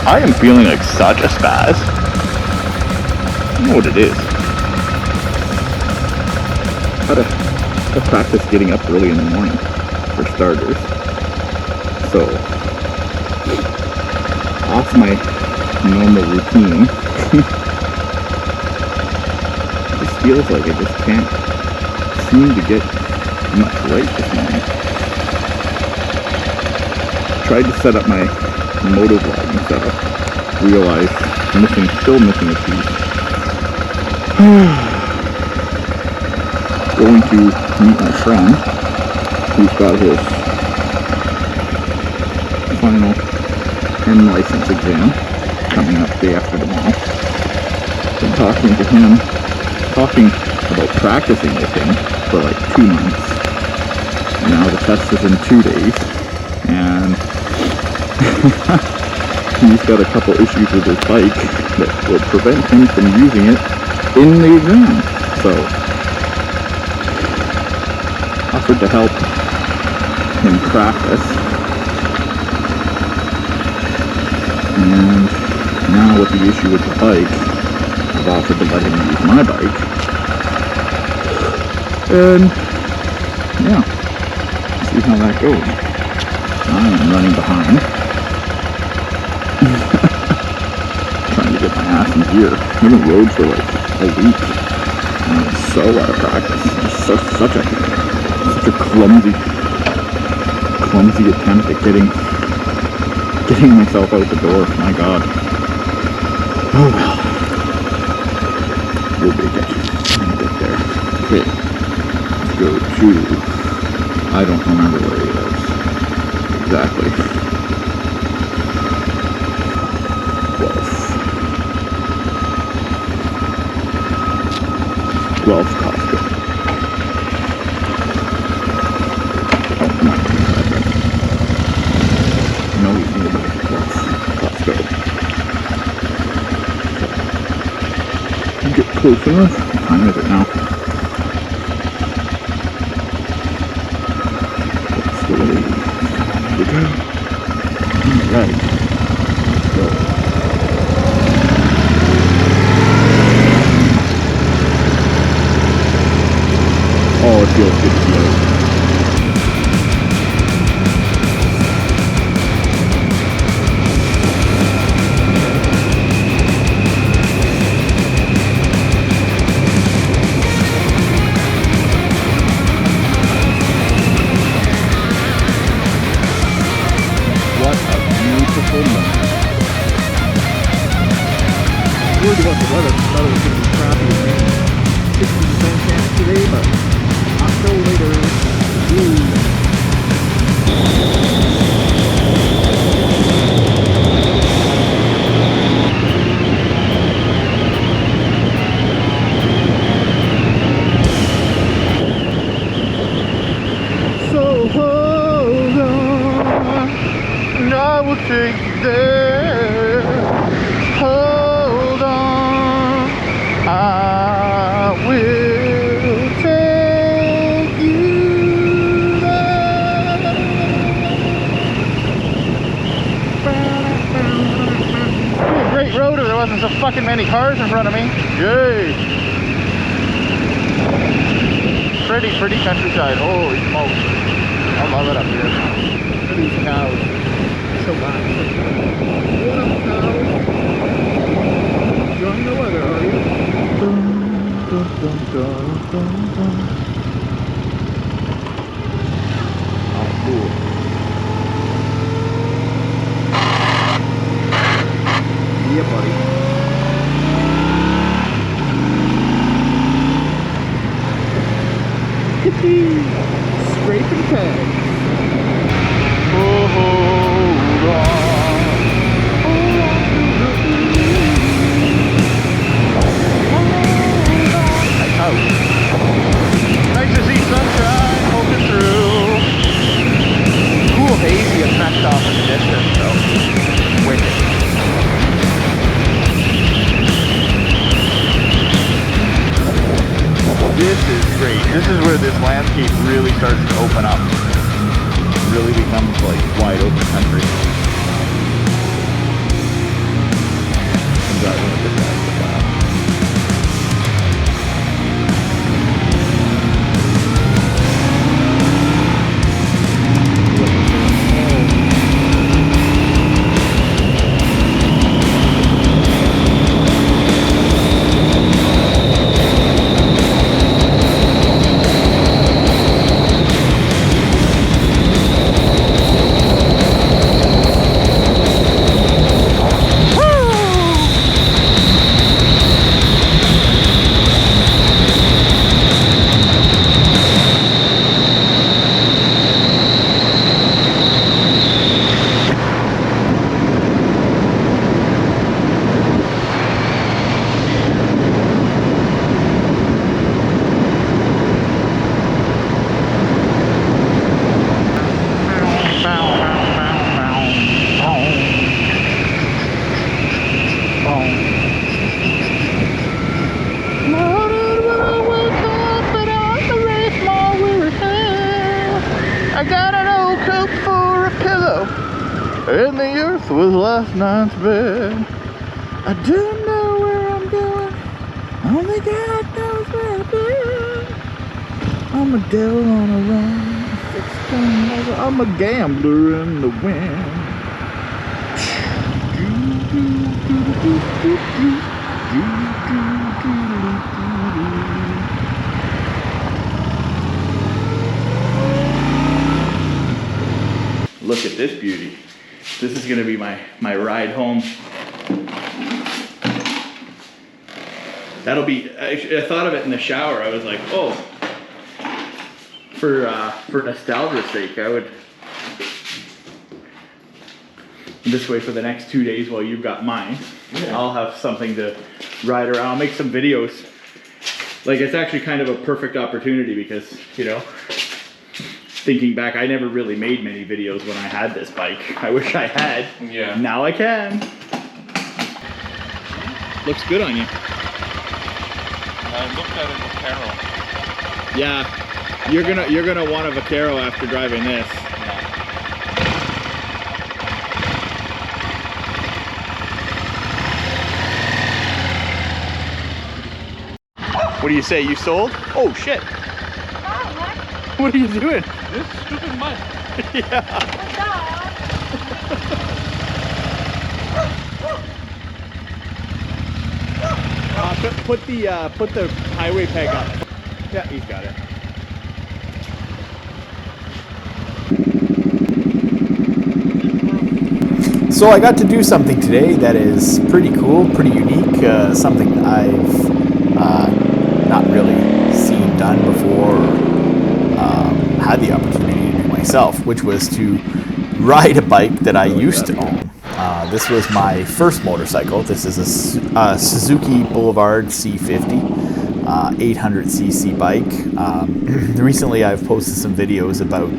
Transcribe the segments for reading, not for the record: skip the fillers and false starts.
I am feeling like such a spaz. I don't know what it is. I practice getting up early in the morning, for starters. So, off my normal routine, it just feels like I just can't seem to get much right this morning. Tried to set up my motovlogging setup. Realized still missing a piece. Going to meet my friend who's got his final N license exam coming up day after tomorrow. Been talking to him, talking about practicing with him for like 2 months. And now the test is in 2 days, and he's got a couple issues with his bike that will prevent him from using it in the exam. So, offered to help him practice, and now with the issue with the bike, I've offered to let him use my bike, and yeah, see how that goes. I am running behind, trying to get my ass in gear. I haven't rode for like a week, and I'm so out of practice. It's such a clumsy attempt at getting myself out the door. My God. Oh well. We'll make it. We'll get there. Okay. Let's go to... I don't remember where it is exactly. Guelph Costco. No, he's near the Guelph Costco. Get close enough. What time is it now? That's the way to go. Alright. Let's go. Oh, it feels good to be out. What a beautiful moment. Worried about the weather. Thought it was going to be crappy and rainy. 60% chance today, but not so later. Ooh. So hold on, and I will take you there. Hold on, I will take you there. Oh, great road if there wasn't so fucking many cars in front of me. Yay! Pretty countryside. Holy smokes. I love it up here. These cows. So bad. What up, cows? Enjoying the weather, are you? Dun, dun, dun, dun, dun, dun. Oh, cool. Yeah, buddy. Scraping pegs. Hold on. Nice to see sunshine poking through. Cool hazy effect off in the distance, though. Wicked. This is great. This is where this landscape really starts to open up. Really becomes like wide open country. driving with this guy. I got an old coat for a pillow, and the earth was last night's bed. I don't know where I'm going, only God knows where I've been. I'm a devil on a run, I'm a gambler in the wind. Look at this beauty. This is gonna be my ride home. That'll be, I thought of it in the shower. I was like, oh, for nostalgia's sake, I would, this way for the next 2 days while you've got mine, yeah. I'll have something to ride around. I'll make some videos. Like, it's actually kind of a perfect opportunity because, you know, thinking back, I never really made many videos when I had this bike. I wish I had. Yeah. Now I can. Looks good on you. I looked at it Vaquero. Yeah. You're gonna want a Vaquero after driving this. What do you say? You sold? Oh shit. What are you doing? This stupid mud. Yeah. Put the highway peg up. Yeah, he's got it. So I got to do something today that is pretty cool, pretty unique, something I've not really seen done before, or had the opportunity to do myself, which was to ride a bike that I used to own. This was my first motorcycle. This is a Suzuki Boulevard C50. 800cc bike. Recently I've posted some videos about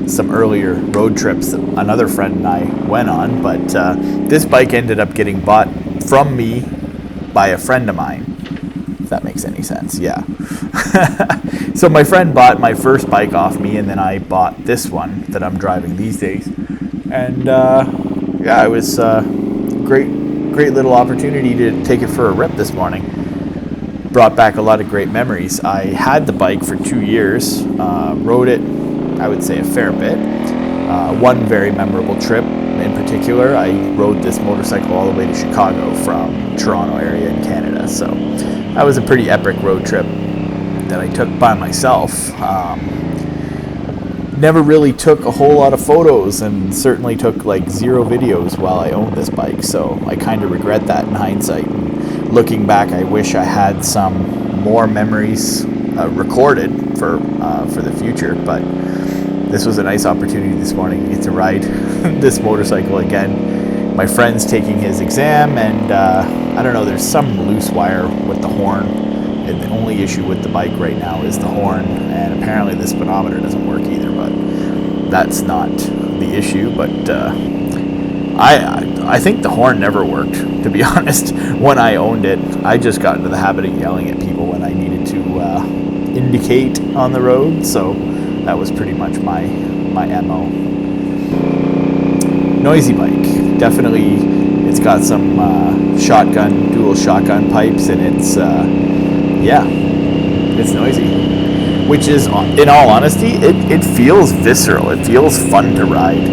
some earlier road trips that another friend and I went on, but this bike ended up getting bought from me by a friend of mine, if that makes any sense. Yeah. So my friend bought my first bike off me, and then I bought this one that I'm driving these days, and yeah, it was a great little opportunity to take it for a rip this morning. Brought back a lot of great memories. I had the bike for 2 years, rode it, I would say, a fair bit. One very memorable trip in particular, I rode this motorcycle all the way to Chicago from Toronto area in Canada. So that was a pretty epic road trip that I took by myself. Never really took a whole lot of photos, and certainly took like 0 videos while I owned this bike. So I kind of regret that in hindsight. Looking back, I wish I had some more memories recorded for the future, but this was a nice opportunity this morning to get to ride this motorcycle again. My friend's taking his exam, and I don't know, there's some loose wire with the horn, and the only issue with the bike right now is the horn, and apparently the speedometer doesn't work either, but that's not the issue. But I think the horn never worked, to be honest. When I owned it, I just got into the habit of yelling at people when I needed to indicate on the road, so that was pretty much my MO. Noisy bike. Definitely, It's got some dual shotgun pipes, and it's it's noisy. Which is, in all honesty, it feels visceral. It feels fun to ride.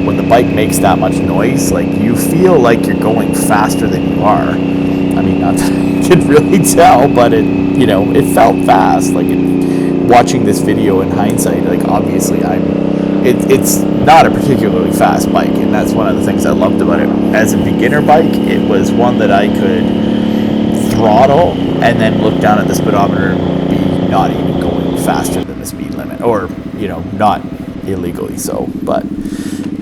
When the bike makes that much noise, like, you feel like you're going faster than you are. I mean, not that you could really tell, but it felt fast. Like, watching this video in hindsight, like, obviously it's not a particularly fast bike, and that's one of the things I loved about it. As a beginner bike, it was one that I could throttle and then look down at the speedometer and be not even going faster than the speed limit, or not illegally so. But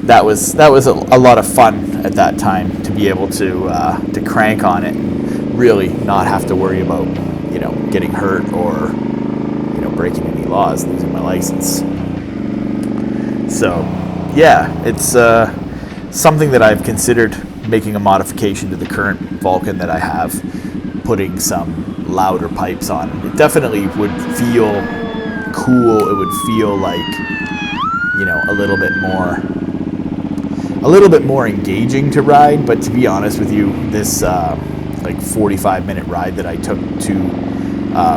that was a lot of fun at that time, to be able to crank on it and really not have to worry about getting hurt or breaking any laws, losing my license. So yeah, it's something that I've considered making a modification to the current Vulcan that I have, putting some louder pipes on. It definitely would feel cool. It would feel like a little bit more engaging to ride. But to be honest with you, this 45-minute ride that I took to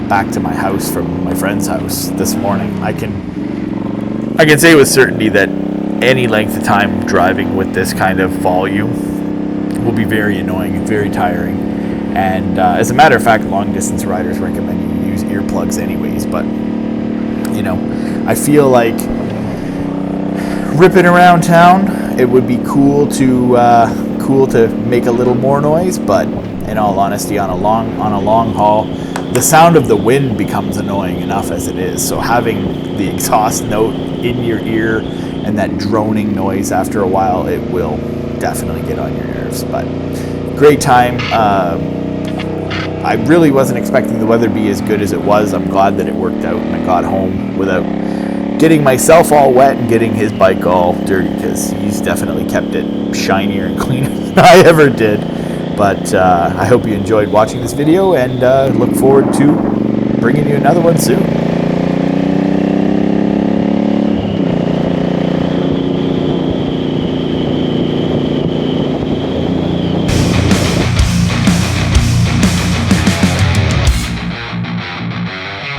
back to my house from my friend's house this morning, I can say with certainty that any length of time driving with this kind of volume will be very annoying and very tiring. And as a matter of fact, long distance riders recommend you use earplugs anyways. But I feel like ripping around town, it would be cool to make a little more noise. But in all honesty, on a long haul, the sound of the wind becomes annoying enough as it is. So having the exhaust note in your ear and that droning noise after a while, it will definitely get on your nerves. But great time. I really wasn't expecting the weather to be as good as it was. I'm glad that it worked out and I got home without getting myself all wet and getting his bike all dirty, because he's definitely kept it shinier and cleaner than I ever did. But I hope you enjoyed watching this video, and look forward to bringing you another one soon.